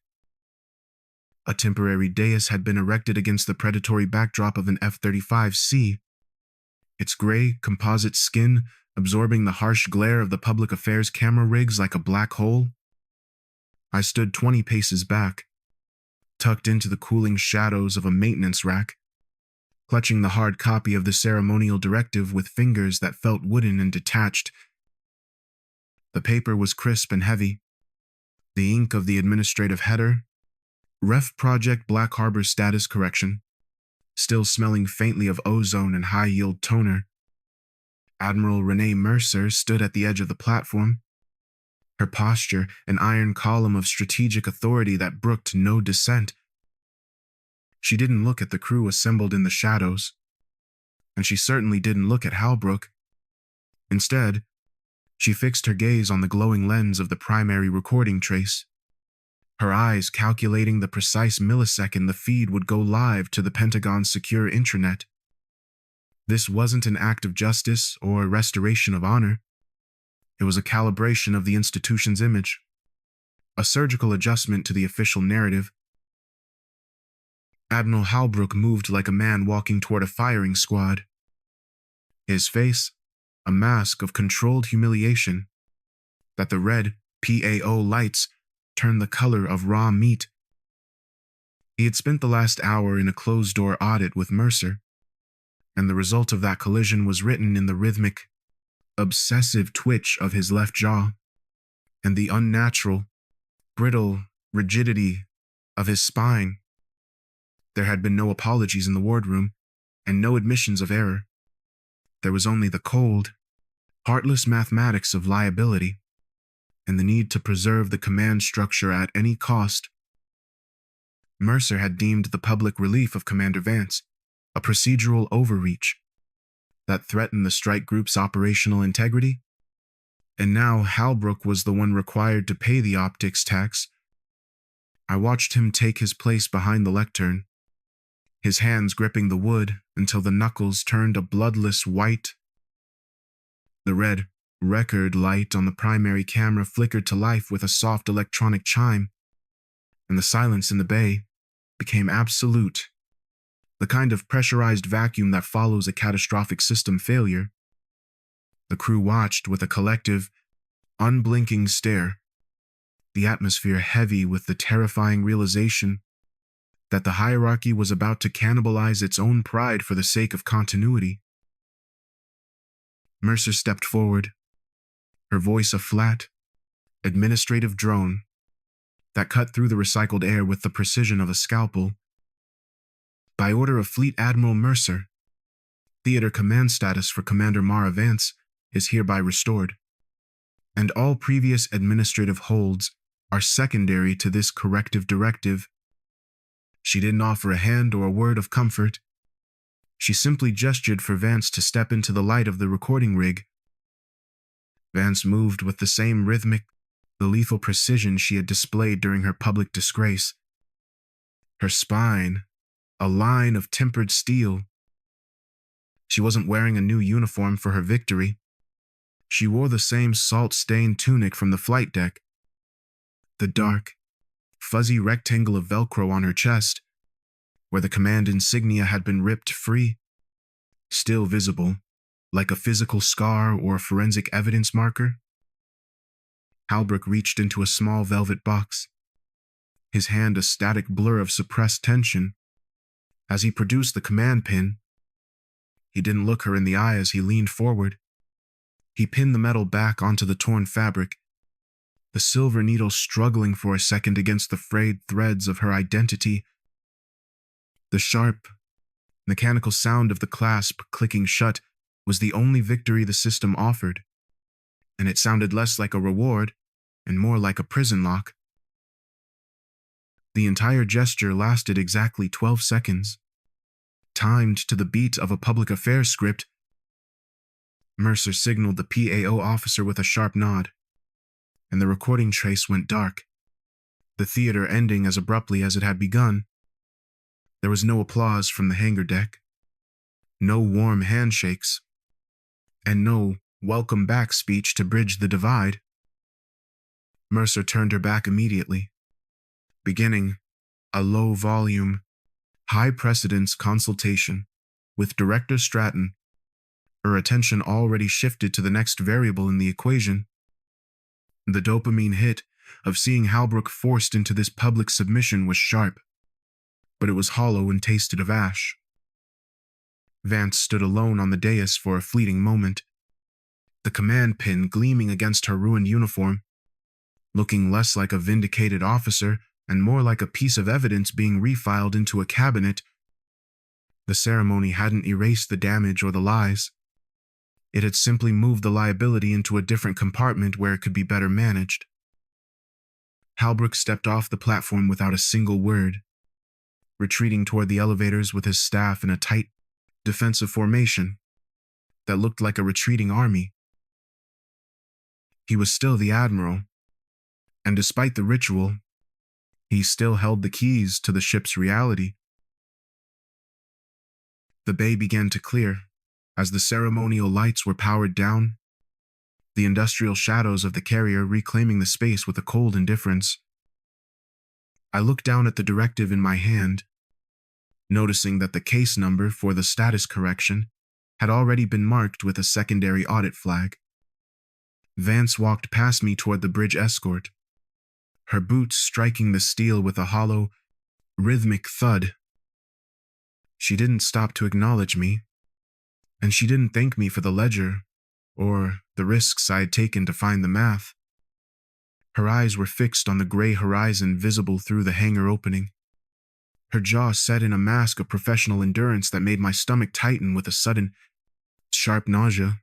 A temporary dais had been erected against the predatory backdrop of an F-35C, its gray, composite skin absorbing the harsh glare of the public affairs camera rigs like a black hole. I stood 20 paces back, tucked into the cooling shadows of a maintenance rack, clutching the hard copy of the ceremonial directive with fingers that felt wooden and detached. The paper was crisp and heavy, the ink of the administrative header, Ref Project Black Harbor Status Correction, still smelling faintly of ozone and high-yield toner. Admiral Renee Mercer stood at the edge of the platform, her posture an iron column of strategic authority that brooked no dissent. She didn't look at the crew assembled in the shadows, and she certainly didn't look at Halbrook. Instead, she fixed her gaze on the glowing lens of the primary recording trace, her eyes calculating the precise millisecond the feed would go live to the Pentagon's secure intranet. This wasn't an act of justice or restoration of honor. It was a calibration of the institution's image, a surgical adjustment to the official narrative. Admiral Halbrook moved like a man walking toward a firing squad. His face, a mask of controlled humiliation, that the red PAO lights turned the color of raw meat. He had spent the last hour in a closed-door audit with Mercer, and the result of that collision was written in the rhythmic, obsessive twitch of his left jaw, and the unnatural, brittle rigidity of his spine. There had been no apologies in the wardroom, and no admissions of error. There was only the cold, heartless mathematics of liability, and the need to preserve the command structure at any cost. Mercer had deemed the public relief of Commander Vance a procedural overreach that threatened the strike group's operational integrity, and now Halbrook was the one required to pay the optics tax. I watched him take his place behind the lectern, his hands gripping the wood until the knuckles turned a bloodless white. The red record light on the primary camera flickered to life with a soft electronic chime, and the silence in the bay became absolute, the kind of pressurized vacuum that follows a catastrophic system failure. The crew watched with a collective, unblinking stare, the atmosphere heavy with the terrifying realization that the hierarchy was about to cannibalize its own pride for the sake of continuity. Mercer stepped forward, her voice a flat, administrative drone that cut through the recycled air with the precision of a scalpel. By order of Fleet Admiral Mercer, theater command status for Commander Mara Vance is hereby restored, and all previous administrative holds are secondary to this corrective directive. She didn't offer a hand or a word of comfort. She simply gestured for Vance to step into the light of the recording rig. Vance moved with the same rhythmic, the lethal precision she had displayed during her public disgrace. Her spine, a line of tempered steel. She wasn't wearing a new uniform for her victory. She wore the same salt-stained tunic from the flight deck. The dark, fuzzy rectangle of Velcro on her chest, where the command insignia had been ripped free, still visible, like a physical scar or a forensic evidence marker. Halbrook reached into a small velvet box, his hand a static blur of suppressed tension. As he produced the command pin, he didn't look her in the eye as he leaned forward. He pinned the metal back onto the torn fabric, the silver needle struggling for a second against the frayed threads of her identity. The sharp, mechanical sound of the clasp clicking shut was the only victory the system offered, and it sounded less like a reward and more like a prison lock. The entire gesture lasted exactly 12 seconds, timed to the beat of a public affairs script. Mercer signaled the PAO officer with a sharp nod, and the recording trace went dark, the theater ending as abruptly as it had begun. There was no applause from the hangar deck, no warm handshakes, and no welcome back speech to bridge the divide. Mercer turned her back immediately, beginning a low-volume, high-precedence consultation with Director Stratton. Her attention already shifted to the next variable in the equation. The dopamine hit of seeing Halbrook forced into this public submission was sharp, but it was hollow and tasted of ash. Vance stood alone on the dais for a fleeting moment, the command pin gleaming against her ruined uniform, looking less like a vindicated officer and more like a piece of evidence being refiled into a cabinet. The ceremony hadn't erased the damage or the lies. It had simply moved the liability into a different compartment where it could be better managed. Halbrook stepped off the platform without a single word, retreating toward the elevators with his staff in a tight, defensive formation that looked like a retreating army. He was still the Admiral, and despite the ritual, he still held the keys to the ship's reality. The bay began to clear as the ceremonial lights were powered down, the industrial shadows of the carrier reclaiming the space with a cold indifference. I looked down at the directive in my hand, noticing that the case number for the status correction had already been marked with a secondary audit flag. Vance walked past me toward the bridge escort, her boots striking the steel with a hollow, rhythmic thud. She didn't stop to acknowledge me, and she didn't thank me for the ledger or the risks I had taken to find the math. Her eyes were fixed on the gray horizon visible through the hangar opening, her jaw set in a mask of professional endurance that made my stomach tighten with a sudden, sharp nausea.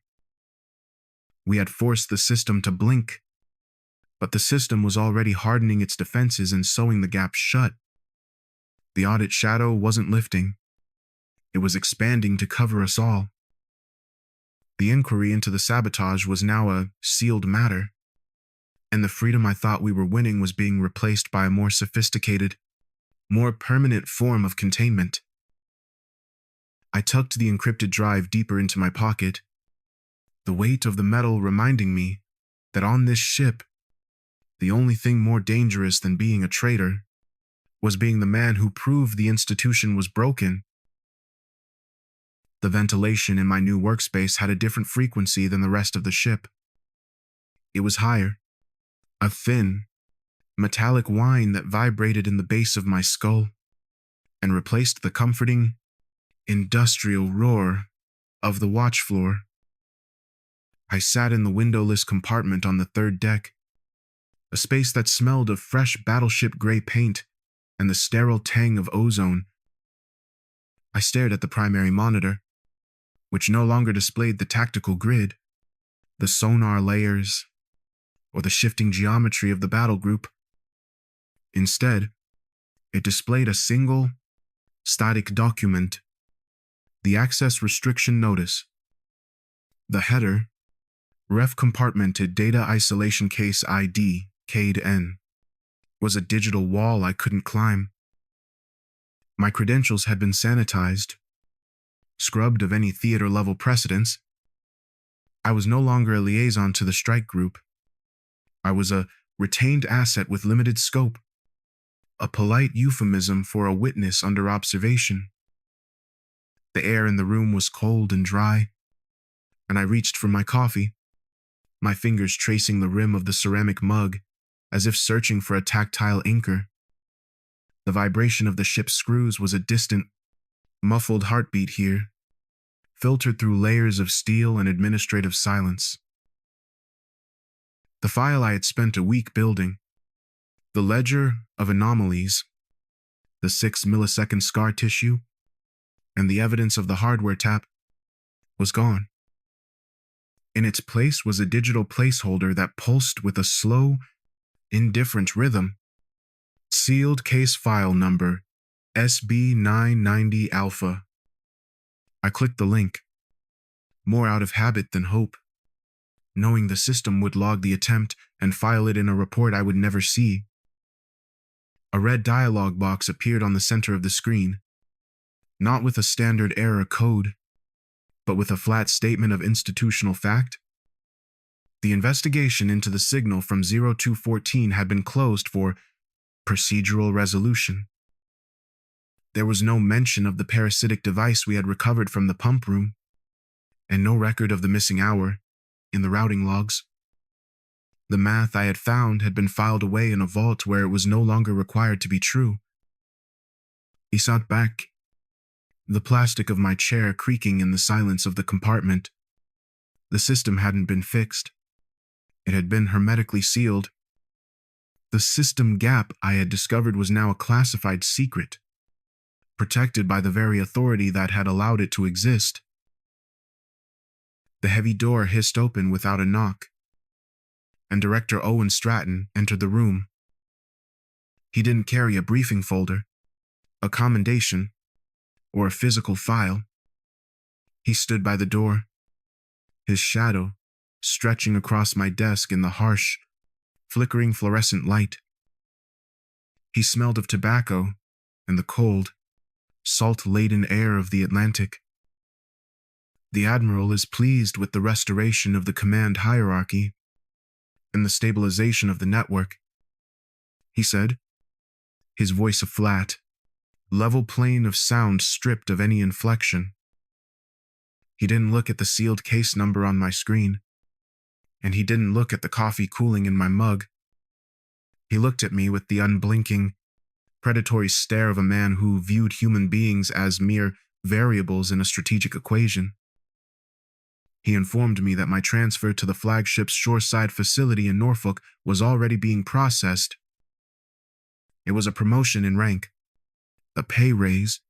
We had forced the system to blink, but the system was already hardening its defenses and sewing the gaps shut. The audit shadow wasn't lifting. It was expanding to cover us all. The inquiry into the sabotage was now a sealed matter, and the freedom I thought we were winning was being replaced by a more sophisticated, more permanent form of containment. I tucked the encrypted drive deeper into my pocket, the weight of the metal reminding me that on this ship, the only thing more dangerous than being a traitor was being the man who proved the institution was broken. The ventilation in my new workspace had a different frequency than the rest of the ship. It was higher, a thin, metallic whine that vibrated in the base of my skull and replaced the comforting, industrial roar of the watch floor. I sat in the windowless compartment on the third deck, a space that smelled of fresh battleship gray paint and the sterile tang of ozone. I stared at the primary monitor, which no longer displayed the tactical grid, the sonar layers, or the shifting geometry of the battle group. Instead, it displayed a single, static document, the Access Restriction Notice. The header, Ref Compartmented Data Isolation Case ID, CADE-N, was a digital wall I couldn't climb. My credentials had been sanitized, scrubbed of any theater-level precedence, I was no longer a liaison to the strike group. I was a retained asset with limited scope, a polite euphemism for a witness under observation. The air in the room was cold and dry, and I reached for my coffee, my fingers tracing the rim of the ceramic mug as if searching for a tactile anchor. The vibration of the ship's screws was a distant, muffled heartbeat here, filtered through layers of steel and administrative silence. The file I had spent a week building, the ledger of anomalies, the 6-millisecond scar tissue, and the evidence of the hardware tap, was gone. In its place was a digital placeholder that pulsed with a slow, indifferent rhythm. Sealed case file number SB990 Alpha. I clicked the link, more out of habit than hope, knowing the system would log the attempt and file it in a report I would never see. A red dialog box appeared on the center of the screen, not with a standard error code, but with a flat statement of institutional fact. The investigation into the signal from 0214 had been closed for procedural resolution. There was no mention of the parasitic device we had recovered from the pump room, and no record of the missing hour in the routing logs. The math I had found had been filed away in a vault where it was no longer required to be true. He sat back, the plastic of my chair creaking in the silence of the compartment. The system hadn't been fixed. It had been hermetically sealed. The system gap I had discovered was now a classified secret, protected by the very authority that had allowed it to exist. The heavy door hissed open without a knock, and Director Owen Stratton entered the room. He didn't carry a briefing folder, a commendation, or a physical file. He stood by the door, his shadow stretching across my desk in the harsh, flickering fluorescent light. He smelled of tobacco and the cold, salt-laden air of the Atlantic. The Admiral is pleased with the restoration of the command hierarchy and the stabilization of the network, he said, his voice a flat, level plane of sound stripped of any inflection. He didn't look at the sealed case number on my screen, and he didn't look at the coffee cooling in my mug. He looked at me with the unblinking, predatory stare of a man who viewed human beings as mere variables in a strategic equation. He informed me that my transfer to the flagship's shoreside facility in Norfolk was already being processed. It was a promotion in rank, a pay raise,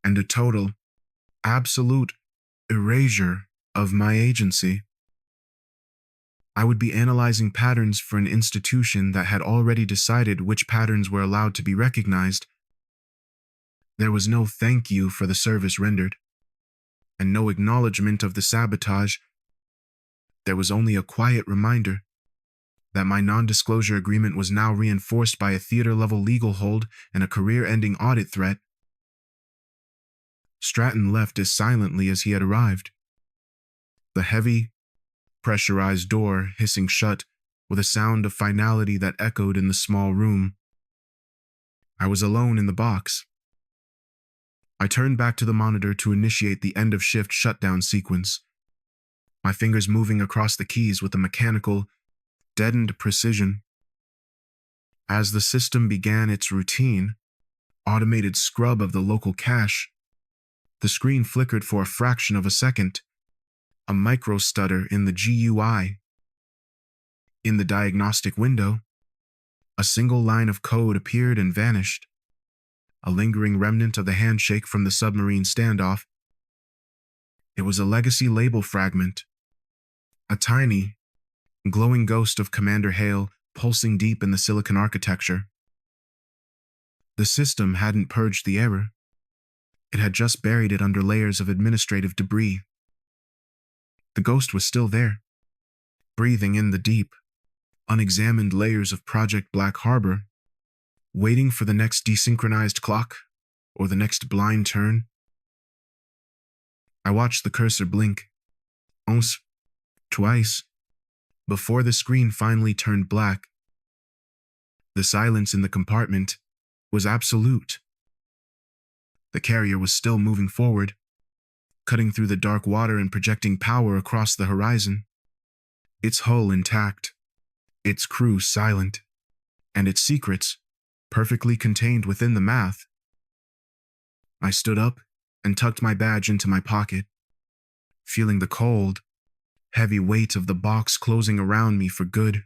and a total, absolute erasure of my agency. I would be analyzing patterns for an institution that had already decided which patterns were allowed to be recognized. There was no thank you for the service rendered, and no acknowledgement of the sabotage. There was only a quiet reminder that my non-disclosure agreement was now reinforced by a theater-level legal hold and a career-ending audit threat. Stratton left as silently as he had arrived, the heavy, pressurized door hissing shut with a sound of finality that echoed in the small room. I was alone in the box. I turned back to the monitor to initiate the end-of-shift shutdown sequence, my fingers moving across the keys with a mechanical, deadened precision. As the system began its routine, automated scrub of the local cache, the screen flickered for a fraction of a second, a micro-stutter in the GUI. In the diagnostic window, a single line of code appeared and vanished, a lingering remnant of the handshake from the submarine standoff. It was a legacy label fragment, a tiny, glowing ghost of Commander Hale pulsing deep in the silicon architecture. The system hadn't purged the error. It had just buried it under layers of administrative debris. The ghost was still there, breathing in the deep, unexamined layers of Project Black Harbor, waiting for the next desynchronized clock or the next blind turn. I watched the cursor blink, once twice, before the screen finally turned black. The silence in the compartment was absolute. The carrier was still moving forward, cutting through the dark water and projecting power across the horizon. Its hull intact, its crew silent, and its secrets perfectly contained within the math. I stood up and tucked my badge into my pocket, feeling the cold, heavy weight of the box closing around me for good.